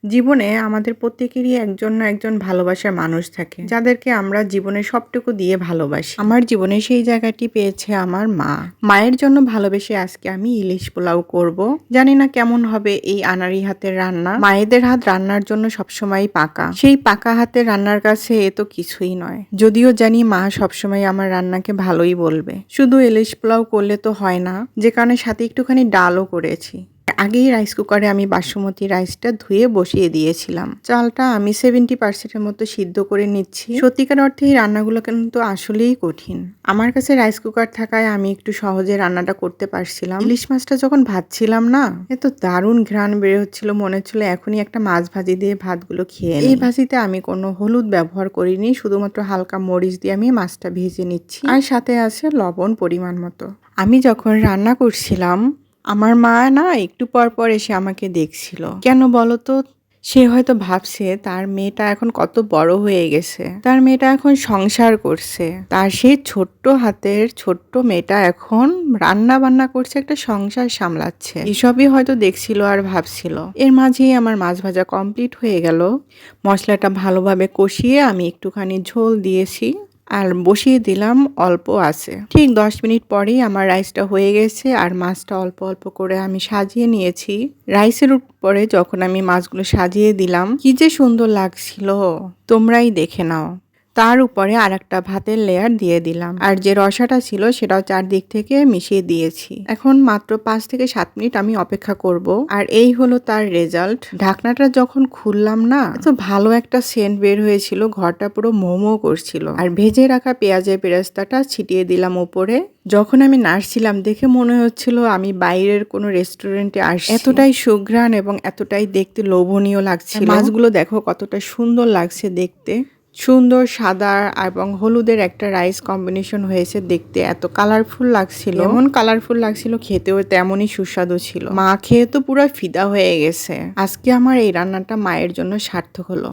জীবনে আমাদের প্রত্যেকেরই একজন না একজন ভালোবাসার মানুষ থাকে, যাদেরকে আমরা জীবনের সবটুকু দিয়ে ভালোবাসি। আমার জীবনে সেই জায়গাটি পেয়েছে আমার মা। মায়ের জন্য ভালোবেসে আজকে আমি ইলিশ পোলাও করব। জানি না কেমন হবে এই আনাড়ি হাতের রান্না। মায়েদের হাত রান্নার জন্য সবসময় পাকা, সেই পাকা হাতের রান্নার কাছে এ তো কিছুই নয়। যদিও জানি মা সবসময় আমার রান্নাকে ভালোই বলবে। শুধু ইলিশ পোলাও করলে তো হয় না, যে কারণে সাথে একটুখানি ডালও করেছি। আগেই রাইস কুকারে আমি বাসমতি রাইসটা ধুয়ে বসিয়ে দিয়েছিলাম। চালটা আমি 70% মতো সিদ্ধ করে নিচ্ছি। সত্যিকার অর্থে এই রান্নাগুলো কিন্তু আসলেই কঠিন। আমার কাছে রাইস কুকার থাকায় আমি একটু সহজে রান্নাটা করতে পারছিলাম। ইলিশ মাছটা যখন ভাজছিলাম না, এত দারুণ ঘ্রাণ বের হচ্ছিল, মনে হচ্ছিল এখনই একটা মাছ ভাজি দিয়ে ভাতগুলো খেয়ে নিই। এই ভাজিতে আমি কোনো হলুদ ব্যবহার করিনি, শুধুমাত্র হালকা মরিচ দিয়ে আমি মাছটা ভেজে নিচ্ছি, আর সাথে আছে লবণ পরিমাণ মতো। আমি যখন রান্না করছিলাম, আমার মা না একটু পর পর এসে আমাকে দেখছিল। কেন বলো তো? সে হয়তো ভাবছে তার মেয়েটা এখন কত বড় হয়ে গেছে, তার মেয়েটা এখন সংসার করছে, তার সেই ছোট্ট হাতের ছোট্ট মেয়েটা এখন রান্না বান্না করছে, একটা সংসার সামলাচ্ছে। এসবই হয়তো দেখছিল আর ভাবছিল। এর মাঝেই আমার মাছ ভাজা কমপ্লিট হয়ে গেল। মশলাটা ভালোভাবে কষিয়ে আমি একটুখানি ঝোল দিয়েছি আর বসিয়ে দিলাম অল্প আছে। ঠিক 10 মিনিট পরেই আমার রাইসটা হয়ে গেছে, আর মাছটা অল্প অল্প করে আমি সাজিয়ে নিয়েছি। রাইসের উপরে যখন আমি মাছগুলো সাজিয়ে দিলাম, কি যে সুন্দর লাগছিল, তোমরাই দেখে নাও। তার উপরে আর একটা ভাতের লেয়ার দিয়ে দিলাম, আর যে রসাটা ছিল সেটাও চারদিক থেকে মিশিয়ে দিয়েছি। এখন মাত্র 5 থেকে 7 মিনিট আমি অপেক্ষা করব, আর এই হলো তার রেজাল্ট। ঢাকনাটা যখন খুললাম না, এত ভালো একটা সেন্ট বের হয়েছিল, ঘরটা পুরো মোমো করছিল। আর ভেজে রাখা পেঁয়াজের বেরেস্তাটা ছিটিয়ে দিলাম উপরে। যখন আমি নাড়ছিলাম, দেখে মনে হচ্ছিল আমি বাইরের কোনো রেস্টুরেন্টে আসছি। এতটাই সুঘ্রাণ এবং এতটাই দেখতে লোভনীয় লাগছিল। মাছগুলো দেখো কতটা সুন্দর লাগছে দেখতে। সুন্দর সাদা এবং হলুদের একটা রাইস কম্বিনেশন হয়েছে, দেখতে এত কালারফুল লাগছিল। এমন কালারফুল লাগছিল, খেতেও তেমনই সুস্বাদু ছিল। মা খেয়ে তো পুরো ফিদা হয়ে গেছে। আজকে আমার এই রান্নাটা মায়ের জন্য সার্থক হলো।